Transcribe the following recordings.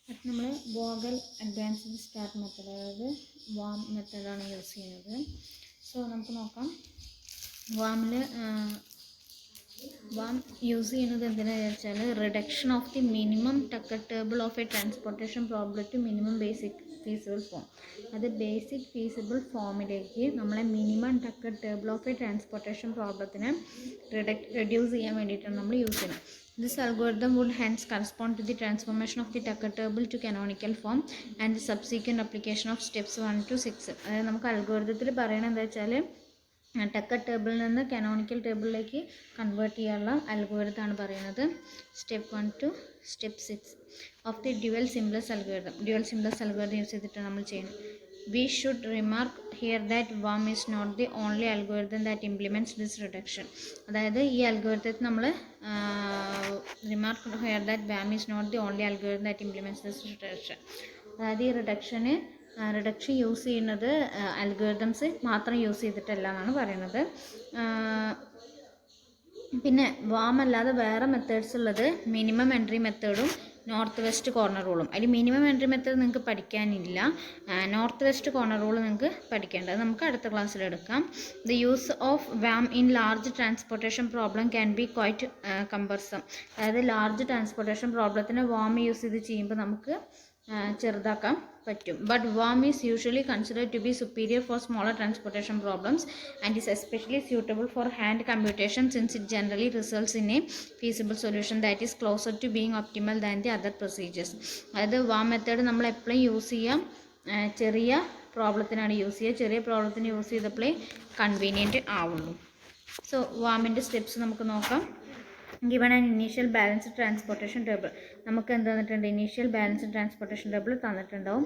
അത് നമ്മൾ Vogel advanced start method, അതായത് വാം മെത്തേഡാണ് യൂസ് ചെയ്യുന്നത്. സോ നമുക്ക് നോക്കാം. വാം യൂസ് ചെയ്യുന്നത് എന്തിനാണെന്ന് വെച്ചാൽ reduction of the minimum tucker table of a transportation problem to minimum basic feasible form. അത് ബേസിക് ഫീസിബിൾ ഫോമിലേക്ക് നമ്മളെ minimum tucker table of a transportation പ്രോബ്ലത്തിനെ റെഡ്യൂസ് ചെയ്യാൻ വേണ്ടിയിട്ടാണ് നമ്മൾ യൂസ് ചെയ്യുന്നത്. This algorithm would hence correspond to the transformation of the Tucker table to canonical form and the subsequent application of steps 1 to 6. അതായത് നമുക്ക് അൽഗോരിതത്തിൽ പറയണത് എന്താ വെച്ചാൽ ടക്കർ ടേബിളിൽ നിന്ന് കാനോണിക്കൽ ടേബിളിലേക്ക് കൺവേർട്ട് ചെയ്യാനുള്ള അൽഗോരിതമാണ് പറയുന്നത്. Step 1 to step 6 of the dual സിംപ്ലസ് algorithm. Dual സിംപ്ലസ് algorithm use ചെയ്തിട്ടാണ് നമ്മൾ ചെയ്യുന്നത്. We should remark here that WAM is not the only algorithm that implements this reduction. അതായത് ഈ അൽഗോരിതത്തിൽ നമ്മൾ remark here that WAM is not the only algorithm that implements this reduction. അതായത് ഈ reduction use ചെയ്യുന്നത് അൽഗോരിതംസ് മാത്രം use ചെയ്തിട്ടല്ല എന്നാണ് പറയുന്നത്. പിന്നെ വാം അല്ലാതെ വേറെ മെത്തേഡ്സ് ഉള്ളത് മിനിമം എൻട്രി മെത്തേഡും നോർത്ത് വെസ്റ്റ് കോർണർ റൂളും. അതിൽ മിനിമം എൻട്രി മെത്തേഡ് നിങ്ങൾക്ക് പഠിക്കാനില്ല, നോർത്ത് വെസ്റ്റ് കോർണർ റൂൾ നിങ്ങൾക്ക് പഠിക്കേണ്ടത് നമുക്ക് അടുത്ത ക്ലാസ്സിൽ എടുക്കാം. The use of VAM in large transportation problem can be quite cumbersome. അതായത് ലാർജ് ട്രാൻസ്പോർട്ടേഷൻ പ്രോബ്ലത്തിന് വാം യൂസ് ചെയ്ത് ചെയ്യുമ്പോൾ നമുക്ക് ചെറുതാക്കാൻ പറ്റും. But VAM is usually considered to be superior for smaller transportation problems and is especially suitable for hand computation since it generally results in a feasible solution that is closer to being optimal than the other procedures. അതായത് VAM method നമ്മൾ എപ്പോഴും use ചെയ്യാം ചെറിയ പ്രോബ്ലത്തിനാണ് use ചെയ്യുക. ചെറിയ പ്രോബ്ലത്തിന് use ചെയ്തപ്പോഴേ കൺവീനിയൻറ്റ് ആവുള്ളൂ. സോ വാമിൻ്റെ സ്റ്റെപ്സ് നമുക്ക് നോക്കാം. Given an initial balanced transportation table, നമുക്ക് എന്ത് തന്നിട്ടുണ്ട്? ഇനീഷ്യൽ ബാലൻസ്ഡ് ട്രാൻസ്പോർട്ടേഷൻ ടേബിൾ തന്നിട്ടുണ്ടാവും.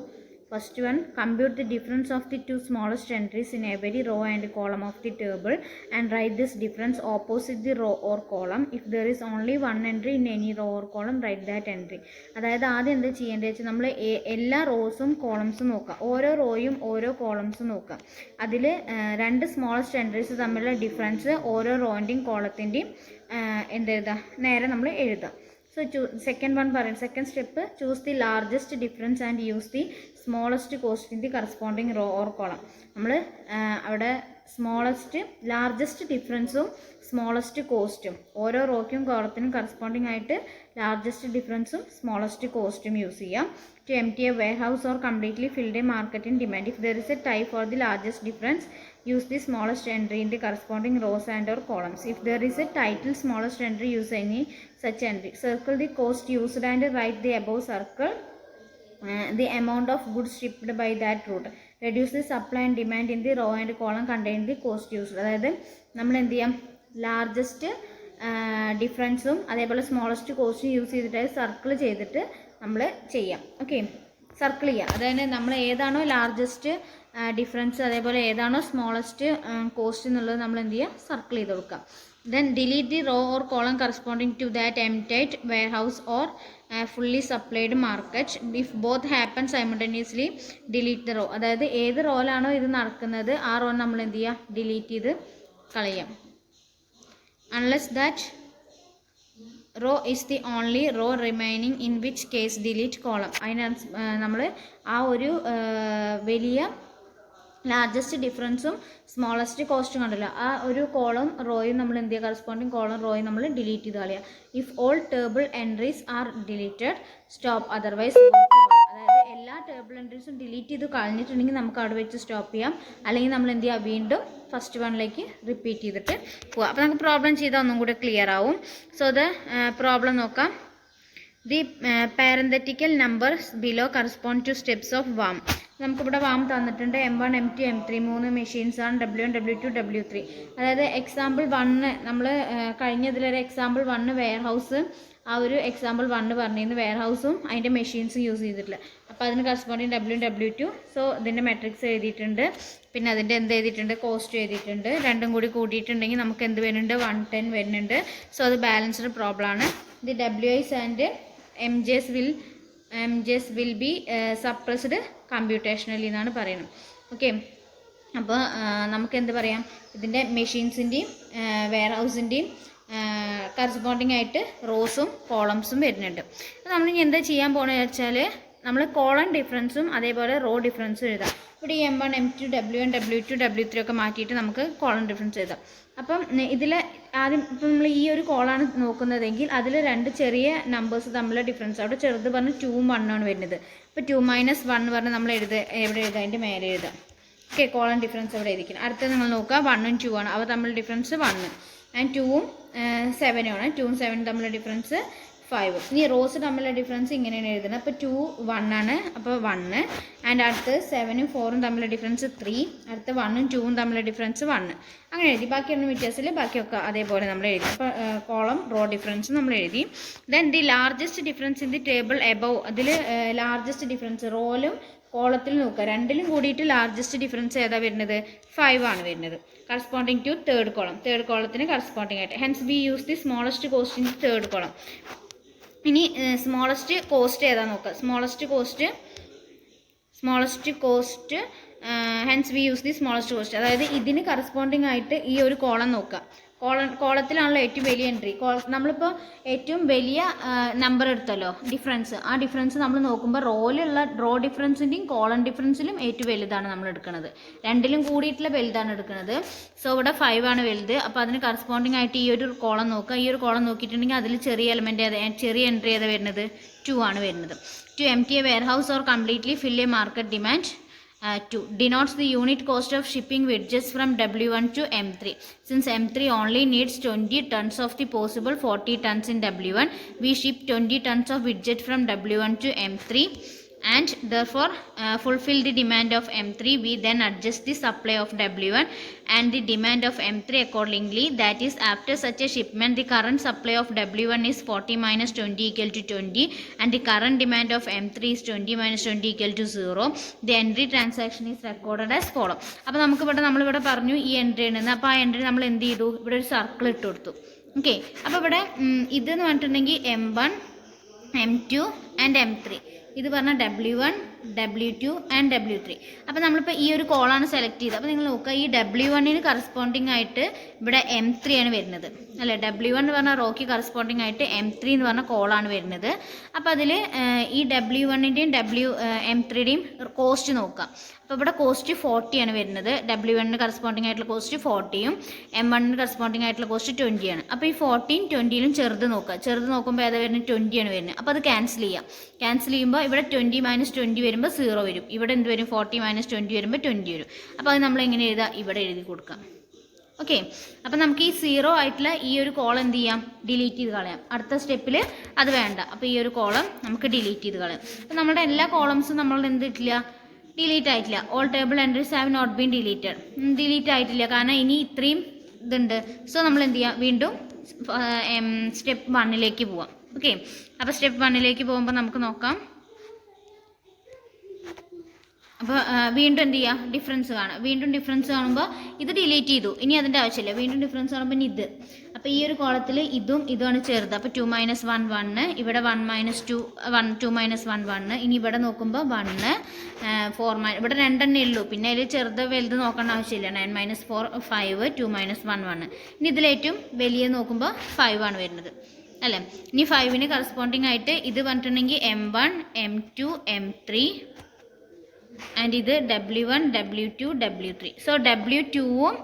First one, compute the difference of the two smallest entries in every row and column of the table and write this difference opposite the row or column. If there is only one entry in any row or column, write that entry. അതായത് ആദ്യം എന്താ ചെയ്യേണ്ടത് വെച്ചാൽ നമ്മൾ എല്ലാ റോസും കോളംസും നോക്കാം, ഓരോ റോയും ഓരോ കോളംസും നോക്കാം. അതിൽ രണ്ട് സ്മോളസ്റ്റ് എൻട്രീസ് തമ്മിലുള്ള ഡിഫറൻസ് ഓരോ റോൻ്റെയും കോളത്തിൻ്റെയും എന്തെഴുതാ നേരെ നമ്മൾ എഴുതാം. സോ സെക്കൻഡ് വൺ പറയുന്നത്, second step, choose the largest difference and use the smallest cost in the corresponding row or column. നമ്മൾ അവിടെ ലാർജസ്റ്റ് ഡിഫറൻസും സ്മോളസ്റ്റ് കോസ്റ്റും ഓരോ റോയ്ക്കും കോളത്തിനും കറസ്പോണ്ടിങ് ആയിട്ട് ലാർജസ്റ്റ് ഡിഫറൻസും സ്മോളസ്റ്റ് കോസ്റ്റും യൂസ് ചെയ്യാം. To empty a warehouse or completely filled a market in demand. If there is a tie for the largest difference, use the smallest entry in the corresponding rows and or columns. If there is a title smallest entry, use any such entry. Circle the cost used and write the above circle the amount of goods shipped by that route. Reduce the supply and demand in the row and column containing the cost used. അതായത് നമ്മൾ എന്ത് ചെയ്യാം, largest ഡിഫറൻസും അതേപോലെ smallest കോസ്റ്റും use ചെയ്തിട്ട് circle ചെയ്തിട്ട് നമ്മൾ ചെയ്യാം. ഓക്കെ, സർക്കിൾ ചെയ്യുക. അതായത് നമ്മൾ ഏതാണോ ലാർജസ്റ്റ് ഡിഫറൻസ് അതേപോലെ ഏതാണോ സ്മോളസ്റ്റ് കോസ്റ്റ് എന്നുള്ളത് നമ്മൾ എന്ത് ചെയ്യുക, സർക്കിൾ ചെയ്ത് കൊടുക്കാം. Then delete the row or column corresponding to that emptied warehouse or fully supplied market. If both happen simultaneously delete the row. അതായത് ഏത് റോയിലാണോ ഇത് നടക്കുന്നത് ആ റോ നമ്മൾ എന്ത് ചെയ്യുക, ഡിലീറ്റ് ചെയ്ത് കളയാം. Unless that row is the only row remaining, in which case delete column. അതിന് നമ്മൾ ആ ഒരു വലിയ ലാർജസ്റ്റ് ഡിഫറൻസും സ്മോളസ്റ്റ് കോസ്റ്റും കണ്ടല്ലോ, ആ ഒരു കോളം റോയും നമ്മൾ എന്ത് ചെയ്യുക, കറസ്പോണ്ടിങ് കോളം റോയും നമ്മൾ ഡിലീറ്റ് ചെയ്ത് കളയുക. If all table entries R deleted, stop. Otherwise അതായത് എല്ലാ ടേബിൾ എൻട്രീസും ഡിലീറ്റ് ചെയ്ത് കളഞ്ഞിട്ടുണ്ടെങ്കിൽ നമുക്ക് അവിടെ വെച്ച് സ്റ്റോപ്പ് ചെയ്യാം. അല്ലെങ്കിൽ നമ്മൾ എന്ത് ചെയ്യുക, വീണ്ടും ഫസ്റ്റ് വണ്ണിലേക്ക് റിപ്പീറ്റ് ചെയ്തിട്ട് പോവാം. അപ്പോൾ നമുക്ക് പ്രോബ്ലം ചെയ്താൽ ഒന്നും കൂടെ ക്ലിയർ ആവും. സോ ദ പ്രോബ്ലം നോക്കാം. The parenthetical numbers below correspond to steps of VAM. നമുക്കിവിടെ വാം തന്നിട്ടുണ്ട്. M1, M2, M3 3 മെഷീൻസാണ്, W1, W2, W3. അതായത് എക്സാമ്പിൾ 1 നമ്മൾ കഴിഞ്ഞതിലൊരു എക്സാമ്പിൾ 1 വെയർ ഹൗസ്, ആ ഒരു എക്സാമ്പിൾ 1 പറഞ്ഞിരുന്നു വെയർ ഹൗസും അതിൻ്റെ മെഷീൻസും യൂസ് ചെയ്തിട്ടില്ല. അപ്പോൾ അതിന് കറസ്പോണ്ടിങ് W1, W2. സോ ഇതിൻ്റെ മെട്രിക്സ് എഴുതിയിട്ടുണ്ട്, പിന്നെ അതിൻ്റെ എന്ത് എഴുതിയിട്ടുണ്ട്, കോസ്റ്റ് എഴുതിയിട്ടുണ്ട്. രണ്ടും കൂടി കൂട്ടിയിട്ടുണ്ടെങ്കിൽ നമുക്ക് എന്ത് വരുന്നുണ്ട്, 110 വരുന്നുണ്ട്. സോ അത് ബാലൻസ്ഡ് പ്രോബ്ലം ആണ്. The WIs and MJs will be suppressed computationally എന്നാണ് പറയുന്നത്. ഓക്കെ, അപ്പോൾ നമുക്ക് എന്ത് പറയാം, ഇതിൻ്റെ മെഷീൻസിൻ്റെയും വെയർ ഹൗസിൻ്റെയും കറസ്പോണ്ടിങ് ആയിട്ട് റോസും കോളംസും വരുന്നുണ്ട്. അപ്പോൾ നമ്മളിനി എന്താ ചെയ്യാൻ പോകുന്നത് വെച്ചാൽ നമ്മൾ കോളൺ ഡിഫറൻസും അതേപോലെ റോ ഡിഫറൻസും എഴുതാം. ഇവിടെ ഈ M1 M2 W1 W2 W3 ഒക്കെ മാറ്റിയിട്ട് നമുക്ക് കോളൺ ഡിഫറൻസ് എഴുതാം. അപ്പം ഇതിൽ ആദ്യം ഇപ്പം നമ്മൾ ഈ ഒരു കോളാണ് നോക്കുന്നതെങ്കിൽ അതിൽ രണ്ട് ചെറിയ നമ്പേഴ്സ് തമ്മിലുള്ള ഡിഫറൻസ്, അവിടെ ചെറുത് പറഞ്ഞ് 2ഉം 1 ആണ് വരുന്നത്. അപ്പോൾ 2 - 1 പറഞ്ഞ് നമ്മൾ എവിടെ എഴുതാം, അതിൻ്റെ മേലെ എഴുതാം. ഓക്കെ, കോളൺ ഡിഫറൻസ് അവിടെ എഴുതിക്കണം. അടുത്തത് നിങ്ങൾ നോക്കുക 1ഉം 2 ആണ്. അവ തമ്മിലുള്ള ഡിഫറൻസ് 1, ആൻഡ് 2ഉം 7 ആണ്. 2ഉം 7ഉം തമ്മിലുള്ള ഡിഫറൻസ് 5. ഇനി റോസ് തമ്മിലുള്ള ഡിഫറൻസ് ഇങ്ങനെയാണ് എഴുതുന്നത്. അപ്പോൾ 2 1 ആണ്, അപ്പോൾ 1. ആൻഡ് അടുത്ത് 7ഉം 4ഉം തമ്മിലുള്ള ഡിഫറൻസ് 3. അടുത്ത് 1ഉം 2ഉം തമ്മിലുള്ള ഡിഫറൻസ് 1. അങ്ങനെ എഴുതി. ബാക്കിയൊന്നും വ്യത്യാസമില്ല, ബാക്കിയൊക്കെ അതേപോലെ നമ്മൾ എഴുതി. അപ്പോൾ കോളം റോ ഡിഫറൻസ് നമ്മൾ എഴുതി. Then the largest difference in the table above, അതിൽ ലാർജസ്റ്റ് ഡിഫറൻസ് റോയിലും കോളത്തിൽ നോക്കുക, രണ്ടിലും കൂടിയിട്ട് ലാർജസ്റ്റ് ഡിഫറൻസ് ഏതാ വരുന്നത്? 5 ആണ് വരുന്നത്. Corresponding to third column, third കോളത്തിന് കറസ്പോണ്ടിങ് ആയിട്ട്. Hence we use the smallest cost in the third column. ഇനി സ്മോളസ്റ്റ് കോസ്റ്റ് ഏതാ നോക്കുക. Smallest cost hence we use the smallest cost. അതായത് ഇതിന് കറസ്പോണ്ടിങ് ആയിട്ട് ഈ ഒരു കോളം നോക്കുക. കോളത്തിലാണല്ലോ ഏറ്റവും വലിയ എൻട്രി. നമ്മളിപ്പോൾ ഏറ്റവും വലിയ നമ്പർ എടുത്തല്ലോ ഡിഫറൻസ്, ആ ഡിഫറൻസ് നമ്മൾ നോക്കുമ്പോൾ റോ ഡിഫറൻസിൻ്റെയും കോളം ഡിഫറൻസിലും ഏറ്റവും വലുതാണ് നമ്മൾ എടുക്കുന്നത്. രണ്ടിലും കൂടിയിട്ടുള്ള വലുതാണ് എടുക്കുന്നത്. സോ ഇവിടെ 5 ആണ് വലുത്. അപ്പോൾ അതിന് കറസ്പോണ്ടിങ് ആയിട്ട് ഈ ഒരു കോളം നോക്കുക. ഈ ഒരു കോളം നോക്കിയിട്ടുണ്ടെങ്കിൽ അതിൽ ചെറിയ എലിമെൻറ്റ് ചെറിയ എൻട്രി ഏതാ വരുന്നത്? 2 ആണ് വരുന്നത്. To empty a warehouse or completely fill a market demand. 2 denotes the unit cost of shipping widgets from W1 to M3. Since M3 only needs 20 tons of the possible 40 tons in W1, we ship 20 tons of widget from W1 to M3 and therefore fulfill the demand of M3. We then adjust the supply of W1 and the demand of M3 accordingly. That is, after such a shipment, the current supply of W1 is 40 minus 20 equal to 20 and the current demand of M3 is 20 minus 20 equal to 0. The entry transaction is recorded as follow. അപ്പോൾ നമ്മളിവിടെ പറഞ്ഞു ഈ entry ഉണ്ടെന്ന്. അപ്പോൾ ആ entry നമ്മൾ എന്ത് ചെയ്തു? ഇവിടെ ഒരു സർക്കിൾ ഇട്ട് കൊടുത്തു. ഓക്കെ, അപ്പോൾ ഇവിടെ ഇതെന്ന് പറഞ്ഞിട്ടുണ്ടെങ്കിൽ M1 M2 ആൻഡ് M3. ഇത് പറഞ്ഞാൽ W1 W2 ആൻഡ് W3. അപ്പോൾ നമ്മളിപ്പോൾ ഈ ഒരു കോളാണ് സെലക്ട് ചെയ്തത്. അപ്പോൾ നിങ്ങൾ നോക്കുക, ഈ W1ന് കറസ്പോണ്ടിങ് ആയിട്ട് ഇവിടെ M3 ആണ് വരുന്നത് അല്ലേ. W1 എന്ന് പറഞ്ഞാൽ റോക്ക് കറസ്പോണ്ടിങ് ആയിട്ട് M3 എന്ന് പറഞ്ഞ കോളാണ് വരുന്നത്. അപ്പോൾ അതിൽ ഈ W1ൻ്റെയും M3യുടെയും കോസ്റ്റ് നോക്കാം. അപ്പോൾ ഇവിടെ കോസ്റ്റ് 40 ആണ് വരുന്നത്. W1ന് കറസ്പോണ്ടിങ് ആയിട്ടുള്ള കോസ്റ്റ് 40യും M1ന് കറസ്പോണ്ടിങ് ആയിട്ടുള്ള കോസ്റ്റ് 20 ആണ്. അപ്പോൾ ഈ 40യും 20യിലും ചെറുത് നോക്കുക. ചെറുത് നോക്കുമ്പോൾ ഏതാ വരുന്നത്? 20 ആണ് വരുന്നത്. അപ്പോൾ അത് ക്യാൻസൽ ചെയ്യാം. ക്യാൻസൽ ചെയ്യുമ്പോൾ ഇവിടെ 20 - 20 വരുമ്പോൾ 0 വരും. ഇവിടെ എന്ത് വരും? 40 - 20 വരുമ്പോൾ 20 വരും. അപ്പോൾ അത് നമ്മൾ എങ്ങനെ എഴുതാം? ഇവിടെ എഴുതി കൊടുക്കാം. ഓക്കെ, അപ്പോൾ നമുക്ക് ഈ 0 ആയിട്ടുള്ള ഈ ഒരു കോളം എന്ത് ചെയ്യാം? ഡിലീറ്റ് ചെയ്ത് കളയാം. അടുത്ത സ്റ്റെപ്പിൽ അത് വേണ്ട. അപ്പോൾ ഈ ഒരു കോളം നമുക്ക് ഡിലീറ്റ് ചെയ്ത് കളയാം. അപ്പോൾ നമ്മുടെ എല്ലാ കോളംസും നമ്മൾ എന്ത് ഇട്ടില്ല? ഡിലീറ്റ് ആയിട്ടില്ല. All table entries have not been deleted. Delete ആയിട്ടില്ല, കാരണം ഇനി ഇത്രയും ഇതുണ്ട്. സോ നമ്മൾ എന്ത് ചെയ്യുക? വീണ്ടും സ്റ്റെപ്പ് 1ലേക്ക് പോവാം. ഓക്കെ, അപ്പോൾ സ്റ്റെപ്പ് 1ലേക്ക് പോകുമ്പോൾ നമുക്ക് നോക്കാം. അപ്പോൾ വീണ്ടും എന്ത് ചെയ്യുക? ഡിഫറൻസ് കാണാം. വീണ്ടും ഡിഫറൻസ് കാണുമ്പോൾ ഇത് ഡിലീറ്റ് ചെയ്തു, ഇനി അതിൻ്റെ ആവശ്യമില്ല. വീണ്ടും ഡിഫറൻസ് കാണുമ്പോൾ ഇനി ഇത്. അപ്പോൾ ഈ ഒരു കോളത്തിൽ ഇതുമാണ് ചെറുത്. അപ്പോൾ 2 - 1 1, ഇവിടെ 1 - 2 1 2 - 1 1. ഇനി ഇവിടെ നോക്കുമ്പോൾ 1 4 ഇവിടെ രണ്ടെണ്ണേ ഉള്ളൂ. പിന്നെ അതിൽ ചെറുത് വലുത് നോക്കേണ്ട ആവശ്യമില്ല. 9 - 4 5 2 - 1 1. ഇനി ഇതിലേറ്റവും വലിയ നോക്കുമ്പോൾ 5 ആണ് വരുന്നത് അല്ലേ. ഇനി 5ന് കറസ്പോണ്ടിങ് ആയിട്ട് ഇത് പറഞ്ഞിട്ടുണ്ടെങ്കിൽ M1 M2 M3 ആൻഡ് ഇത് W1 W2 W3. സോ W2ഉം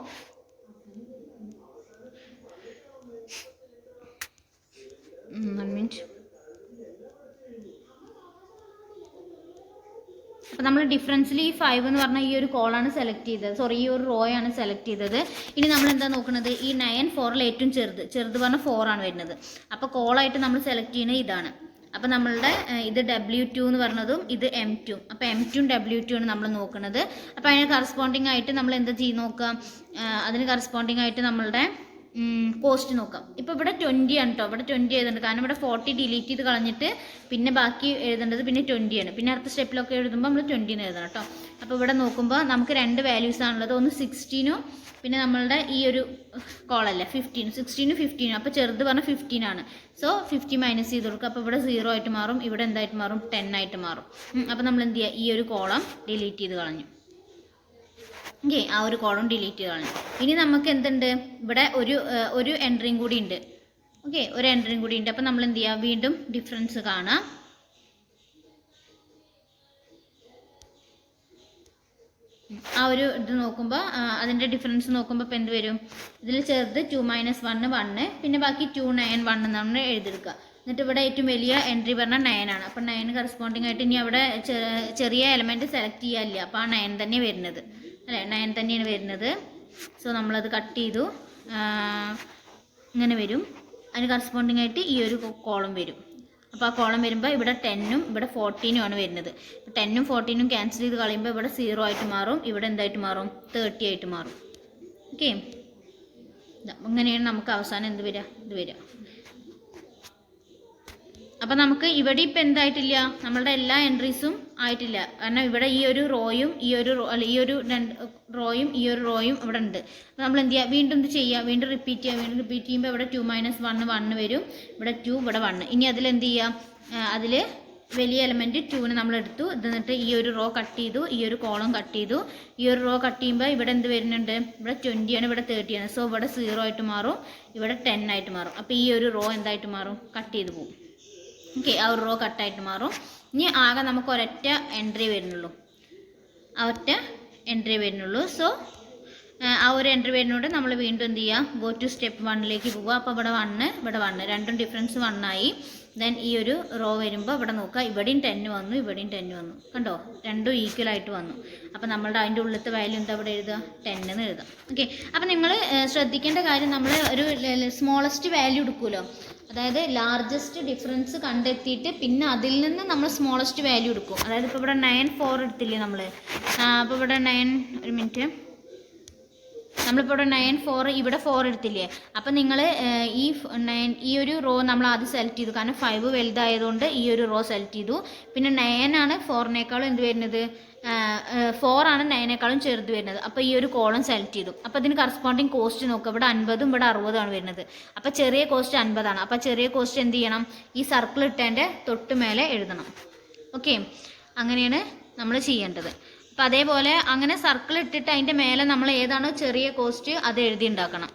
അപ്പോൾ നമ്മൾ ഡിഫറൻസിൽ ഈ 5 എന്ന് പറഞ്ഞാൽ ഈ ഒരു കോളാണ് സെലക്ട് ചെയ്തത്. സോറി, ഈ ഒരു റോയാണ് സെലക്ട് ചെയ്തത്. ഇനി നമ്മൾ എന്താ നോക്കുന്നത്? ഈ 9 4ൽ ഏറ്റവും ചെറുത് പറഞ്ഞാൽ 4 ആണ് വരുന്നത്. അപ്പോൾ കോളായിട്ട് നമ്മൾ സെലക്ട് ചെയ്യുന്നത് ഇതാണ്. അപ്പോൾ നമ്മളുടെ ഇത് W2 എന്ന് പറഞ്ഞതും ഇത് M2. അപ്പോൾ M2 W2 ആണ് നമ്മൾ നോക്കുന്നത്. അപ്പോൾ അതിന് കറസ്പോണ്ടിങ് ആയിട്ട് നമ്മൾ എന്താ ചെയ്ത് നോക്കാം? അതിന് കറസ്പോണ്ടിങ് ആയിട്ട് നമ്മളുടെ കോസ്റ്റ് നോക്കാം. ഇപ്പോൾ ഇവിടെ 20 ആണ് കേട്ടോ. ഇവിടെ 20 എഴുതുന്നുണ്ട്, കാരണം ഇവിടെ 40 ഡിലീറ്റ് ചെയ്ത് കളഞ്ഞിട്ട് പിന്നെ ബാക്കി എഴുതേണ്ടത് പിന്നെ 20 ആണ്. പിന്നെ അടുത്ത സ്റ്റെപ്പിലൊക്കെ എഴുതുമ്പോൾ നമ്മൾ 20 എഴുതണം കേട്ടോ. അപ്പോൾ ഇവിടെ നോക്കുമ്പോൾ നമുക്ക് രണ്ട് വാല്യൂസ് ആണുള്ളത്. ഒന്ന് 16ഉം പിന്നെ നമ്മളുടെ ഈ ഒരു കോളല്ലേ 15. 16ഉം 15ഉം. അപ്പോൾ ചെറുത് പറഞ്ഞാൽ 15 ആണ്. സോ 50 മൈനസ് ചെയ്ത് കൊടുക്കുക. അപ്പോൾ ഇവിടെ 0 ആയിട്ട് മാറും, ഇവിടെ എന്തായിട്ട് മാറും? 10 ആയിട്ട് മാറും. അപ്പോൾ നമ്മൾ എന്ത് ചെയ്യുക? ഈ ഒരു കോളം ഡിലീറ്റ് ചെയ്ത് കളഞ്ഞു. ഓക്കെ, ആ ഒരു കോളം ഡിലീറ്റ് ചെയ്ത് കളഞ്ഞു. ഇനി നമുക്ക് എന്തുണ്ട്? ഇവിടെ ഒരു എൻട്രിയും കൂടി ഉണ്ട്. ഓക്കെ, ഒരു എൻട്രിയും കൂടി ഉണ്ട്. അപ്പോൾ നമ്മൾ എന്ത് ചെയ്യുക? വീണ്ടും ഡിഫറൻസ് കാണാം. ആ ഒരു ഇത് നോക്കുമ്പോൾ അതിൻ്റെ ഡിഫറൻസ് നോക്കുമ്പോൾ ഇപ്പോൾ എന്ത് വരും, ഇതിൽ ചെറുത് 2 - 1 1, പിന്നെ ബാക്കി 2 9 1 നമ്മൾ എഴുതിയെടുക്കുക. എന്നിട്ട് ഇവിടെ ഏറ്റവും വലിയ എൻട്രി പറഞ്ഞാൽ 9 ആണ്. അപ്പോൾ 9 കറസ്പോണ്ടിങ് ആയിട്ട് ഇനി അവിടെ ചെറിയ എലമെൻറ്റ് സെലക്ട് ചെയ്യാനില്ല, അപ്പോൾ ആ 9 തന്നെ വരുന്നത് അല്ലേ, 9 തന്നെയാണ് വരുന്നത്. സോ നമ്മളത് കട്ട് ചെയ്തു, ഇങ്ങനെ വരും. അതിന് കറസ്പോണ്ടിങ് ആയിട്ട് ഈ ഒരു കോളം വരും. അപ്പോൾ ആ കോളം വരുമ്പോൾ ഇവിടെ 10ഉം ഇവിടെ 14ഉം ആണ് വരുന്നത്. 10ഉം 14ഉം ക്യാൻസൽ ചെയ്ത് കളയുമ്പോൾ ഇവിടെ 0 ആയിട്ട് മാറും, ഇവിടെ എന്തായിട്ട് മാറും, 30 ആയിട്ട് മാറും. ഓക്കെ, ഇങ്ങനെയാണ് നമുക്ക് അവസാനം എന്ത് വരിക, ഇത് വരിക. അപ്പം നമുക്ക് ഇവിടെ ഇപ്പം എന്തായിട്ടില്ല, നമ്മളുടെ എല്ലാ എൻട്രീസും ആയിട്ടില്ല. കാരണം ഇവിടെ ഈ ഒരു റോയും ഈ ഒരു ഈ ഒരു 2 റോയും ഈ ഒരു റോയും ഇവിടെ ഉണ്ട്. അപ്പോൾ നമ്മൾ എന്ത് ചെയ്യുക, വീണ്ടും ഇത് ചെയ്യുക, വീണ്ടും റിപ്പീറ്റ് ചെയ്യുക. വീണ്ടും റിപ്പീറ്റ് ചെയ്യുമ്പോൾ ഇവിടെ 2 - 1 1 വരും, ഇവിടെ 2, ഇവിടെ 1. ഇനി അതിലെന്ത് ചെയ്യുക, അതിൽ വലിയ എലമെൻറ്റ് 2നെ നമ്മൾ എടുത്തു. എന്നിട്ട് ഈ ഒരു റോ കട്ട് ചെയ്തു, ഈ ഒരു കോളം കട്ട് ചെയ്തു. ഈ ഒരു റോ കട്ട് ചെയ്യുമ്പോൾ ഇവിടെ എന്ത് വരുന്നുണ്ട്, ഇവിടെ 20 ആണ്, ഇവിടെ 30 ആണ്. സോ ഇവിടെ 0 ആയിട്ട് മാറും, ഇവിടെ 10 ആയിട്ട് മാറും. അപ്പോൾ ഈ ഒരു റോ എന്തായിട്ട് മാറും, കട്ട് ചെയ്ത് പോകും. ഓക്കെ, ആ ഒരു റോ കട്ടായിട്ട് മാറും. ഇനി ആകെ നമുക്ക് ഒരൊറ്റ എൻട്രി വരുന്നുള്ളൂ, ആ ഒറ്റ എൻട്രി വരുന്നുള്ളൂ. സോ ആ ഒരു എൻട്രി വരുന്നതുകൊണ്ട് നമ്മൾ വീണ്ടും എന്ത് ചെയ്യുക, ഗോ ടു സ്റ്റെപ്പ് 1ലേക്ക് പോവുക. അപ്പോൾ ഇവിടെ 1 ഇവിടെ 1, രണ്ടും ഡിഫറൻസ് 1 ആയി. ദെൻ ഈ ഒരു റോ വരുമ്പോൾ ഇവിടെ നോക്കുക, ഇവിടെയും 10 വന്നു, ഇവിടെയും 10 വന്നു. കണ്ടോ, രണ്ടും ഈക്വൽ ആയിട്ട് വന്നു. അപ്പോൾ നമ്മളുടെ അതിൻ്റെ ഉള്ളിലത്തെ വാല്യൂ എന്താ ഇവിടെ എഴുതുക, 10 എന്ന് എഴുതാം. ഓക്കെ, അപ്പോൾ നിങ്ങൾ ശ്രദ്ധിക്കേണ്ട കാര്യം, നമ്മൾ ഒരു സ്മോളസ്റ്റ് വാല്യൂ എടുക്കുമല്ലോ, അതായത് ലാർജസ്റ്റ് ഡിഫറൻസ് കണ്ടെത്തിയിട്ട് പിന്നെ അതിൽ നിന്ന് നമ്മൾ സ്മോളസ്റ്റ് വാല്യൂ എടുക്കും. അതായത് ഇപ്പോൾ ഇവിടെ 9 4 എടുത്തില്ലേ നമ്മൾ, അപ്പോൾ ഇവിടെ 9, ഒരു മിനിറ്റ്, നമ്മളിപ്പോൾ ഇവിടെ 9 4 ഇവിടെ 4 എടുത്തില്ലേ. അപ്പം നിങ്ങൾ ഈ ഒരു റോ നമ്മൾ ആദ്യം സെലക്ട് ചെയ്തു, കാരണം 5 വലുതായതുകൊണ്ട് ഈ ഒരു റോ സെലക്ട് ചെയ്തു. പിന്നെ 9 ആണ് 4നേക്കാളും എന്ത് വരുന്നത്, 4 ആണ് 9നേക്കാളും ചെറുത് വരുന്നത്. അപ്പോൾ ഈ ഒരു കോളം സെലക്ട് ചെയ്തു. അപ്പോൾ ഇതിന് കറസ്പോണ്ടിങ് കോസ്റ്റ് നോക്കുക, ഇവിടെ 50ഉം ഇവിടെ 60ഉം ആണ് വരുന്നത്. അപ്പോൾ ചെറിയ കോസ്റ്റ് 50 ആണ്. അപ്പോൾ ചെറിയ കോസ്റ്റ് എന്ത് ചെയ്യണം, ഈ സർക്കിൾ ഇട്ടതിൻ്റെ തൊട്ട് മേലെ എഴുതണം. ഓക്കെ, അങ്ങനെയാണ് നമ്മൾ ചെയ്യേണ്ടത്. അപ്പോൾ അതേപോലെ അങ്ങനെ സർക്കിൾ ഇട്ടിട്ട് അതിൻ്റെ മേലെ നമ്മൾ ഏതാണോ ചെറിയ കോസ്റ്റ് അത് എഴുതി ഉണ്ടാക്കണം.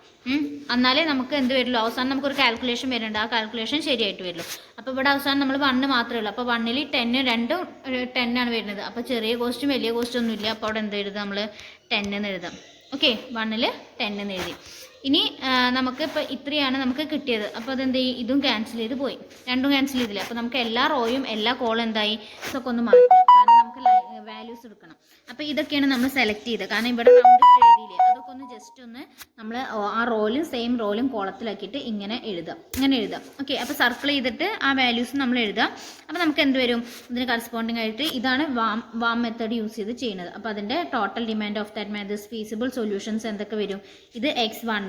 എന്നാലേ നമുക്ക് എന്ത് വരുള്ളൂ, അവസാനം നമുക്കൊരു കാൽക്കുലേഷൻ വരുന്നുണ്ട്, ആ കാൽക്കുലേഷൻ ശരിയായിട്ട് വരുള്ളൂ. അപ്പോൾ ഇവിടെ അവസാനം നമ്മൾ 1 മാത്രമേ ഉള്ളൂ. അപ്പോൾ 1ൽ 10 രണ്ടും 10 ആണ് വരുന്നത്. അപ്പോൾ ചെറിയ കോസ്റ്റും വലിയ കോസ്റ്റും ഒന്നും ഇല്ല. അപ്പോൾ അവിടെ എന്ത് എഴുതാം, നമ്മൾ 10 എന്ന് എഴുതാം. ഓക്കെ, 1ൽ 10 എന്ന് എഴുതി. ഇനി നമുക്ക് ഇപ്പോൾ ഇത്രയാണ് നമുക്ക് കിട്ടിയത്. അപ്പോൾ അതെന്ത് ചെയ്യും, ഇതും ക്യാൻസൽ ചെയ്ത് പോയി, രണ്ടും ക്യാൻസൽ ചെയ്തില്ല. അപ്പോൾ നമുക്ക് എല്ലാ റോയും എല്ലാ കോളും എന്തായി, ഇതൊക്കെ ഒന്ന് മാറ്റാം, കാരണം നമുക്ക് വാല്യൂസ് എടുക്കണം. അപ്പോൾ ഇതൊക്കെയാണ് നമ്മൾ സെലക്ട് ചെയ്തത്. കാരണം ഇവിടെ റൗണ്ട് എഴുതിയില്ലേ, അതൊക്കെ ഒന്ന് ജസ്റ്റ് ഒന്ന് നമ്മൾ ആ റോയിലും സെയിം റോയിലും കോളത്തിലാക്കിയിട്ട് ഇങ്ങനെ എഴുതാം, ഇങ്ങനെ എഴുതാം. ഓക്കെ, അപ്പോൾ സർക്കിൾ ചെയ്തിട്ട് ആ വാല്യൂസ് നമ്മൾ എഴുതാം. അപ്പോൾ നമുക്ക് എന്ത് വരും, ഇതിന് കറസ്പോണ്ടിങ് ആയിട്ട് ഇതാണ് വാം മെത്തേഡ് യൂസ് ചെയ്ത് ചെയ്യുന്നത്. അപ്പോൾ അതിൻ്റെ total demand of that methods feasible solutions എന്തൊക്കെ വരും, ഇത് x11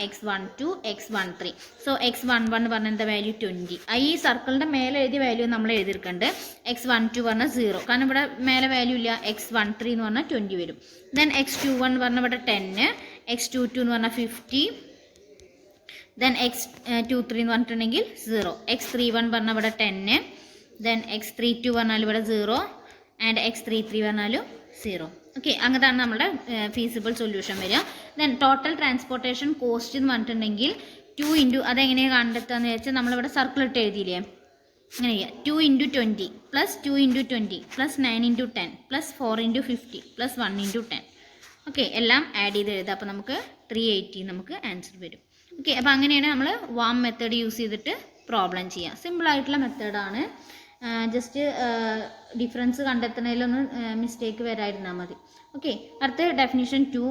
x12 x13. So x11 പറഞ്ഞ എന്താ വാല്യൂ 20. ഈ സർക്കിളിൻ്റെ മേലെ എഴുതിയ വാല്യൂ നമ്മൾ എഴുതിയിരിക്കുന്നുണ്ട്. x12 പറഞ്ഞാൽ 0, കാരണം ഇവിടെ മേലെ വാല്യൂ ഇല്ല. x13 എന്ന് പറഞ്ഞാൽ 20 വരും. ദെൻ x21 പറഞ്ഞാൽ ഇവിടെ 10, x22 എന്ന് പറഞ്ഞാൽ 50, ദെൻ x23 എന്ന് പറഞ്ഞിട്ടുണ്ടെങ്കിൽ 0, x31 പറഞ്ഞാൽ ഇവിടെ 10, ദെൻ x32 പറഞ്ഞാൽ ഇവിടെ 0, ആൻഡ് x33 പറഞ്ഞാലും 0. ഓക്കെ, അങ്ങനെയാണ് നമ്മുടെ ഫീസിബിൾ സൊല്യൂഷൻ വരിക. ദെൻ ടോട്ടൽ ട്രാൻസ്പോർട്ടേഷൻ കോസ്റ്റ് എന്ന് പറഞ്ഞിട്ടുണ്ടെങ്കിൽ 2 ഇൻറ്റു, അതെങ്ങനെയാണ് കണ്ടെത്തുകയെന്ന് വെച്ചാൽ നമ്മളിവിടെ സർക്കിൾ ഇട്ട് എഴുതിയില്ലേ, അങ്ങനെ ചെയ്യുക. 2 × 20 plus 2 × 20 plus 9 × 10 plus 4 × 50 plus 1 × 10. Okay, എല്ലാം ആഡ് ചെയ്ത് എഴുതാം. അപ്പോൾ നമുക്ക് 380 നമുക്ക് ആൻസർ വരും. ഓക്കെ, അപ്പോൾ അങ്ങനെയാണ് നമ്മൾ വാം മെത്തേഡ് യൂസ് ചെയ്തിട്ട് പ്രോബ്ലം ചെയ്യുക. സിമ്പിളായിട്ടുള്ള മെത്തേഡാണ്. ജസ്റ്റ് ഡിഫറൻസ് കണ്ടെത്തുന്നതിലൊന്നും മിസ്റ്റേക്ക് വരാതിരുന്നാൽ മതി. ഓക്കെ, അടുത്ത ഡെഫിനിഷൻ 2.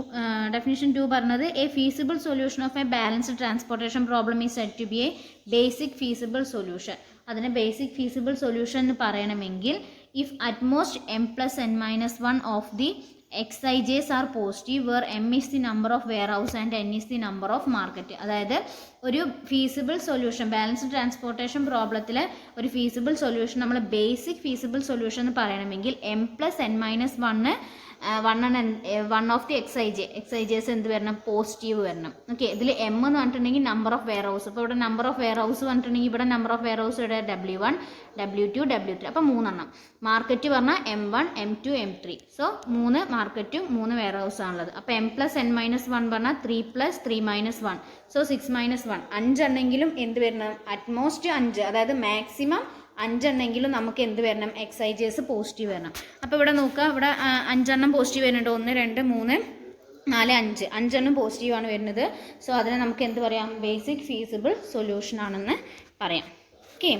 ഡെഫിനിഷൻ 2 പറഞ്ഞത് a feasible solution of a balanced transportation problem is said to be a basic feasible solution. അതിന് ബേസിക് ഫീസിബിൾ സൊല്യൂഷൻ എന്ന് പറയണമെങ്കിൽ if at most m+n-1 of the xij's are positive where m is the number of warehouse and n is the number of market. അതായത് ഒരു feasible solution, balanced transportation പ്രോബ്ലത്തിലെ ഒരു feasible solution, നമ്മൾ basic feasible solution എന്ന് പറയണമെങ്കിൽ m+n-1 one of the എക്സൈജേഴ്സ് എന്ത് വരണം, positive വരണം. Okay, ഇതിൽ m എന്ന് പറഞ്ഞിട്ടുണ്ടെങ്കിൽ നമ്പർ ഓഫ് വെയർ ഹൗസ്. അപ്പോൾ ഇവിടെ നമ്പർ ഓഫ് വെയർ ഹൗസ് പറഞ്ഞിട്ടുണ്ടെങ്കിൽ ഇവിടെ നമ്പർ ഓഫ് വെയർ ഹൗസ് ഇവിടെ W1 W2 W3, അപ്പോൾ 3 എണ്ണം. മാർക്കറ്റ് പറഞ്ഞാൽ M1 M2 M3. സോ 3 മാർക്കറ്റും 3 വെയർ ഹൗസ് ആണുള്ളത്. അപ്പോൾ m+n-1 പറഞ്ഞാൽ 3 + 3 - 1. സോ 6 - 1, 5 എണ്ണെങ്കിലും എന്ത് വരണം, അറ്റ്മോസ്റ്റ് 5, അതായത് മാക്സിമം 5 നമുക്ക് എന്ത് വരണം, എക്സൈജേഴ്സ് പോസിറ്റീവ് വരണം. അപ്പോൾ ഇവിടെ നോക്കുക, ഇവിടെ 5 പോസിറ്റീവ് വരുന്നുണ്ട്. 1 2 3 4 5 5 പോസിറ്റീവാണ് വരുന്നത്. സോ അതിനെ നമുക്ക് എന്ത് പറയാം, ബേസിക് ഫീസിബിൾ സൊല്യൂഷൻ ആണെന്ന് പറയാം. ഓക്കെ.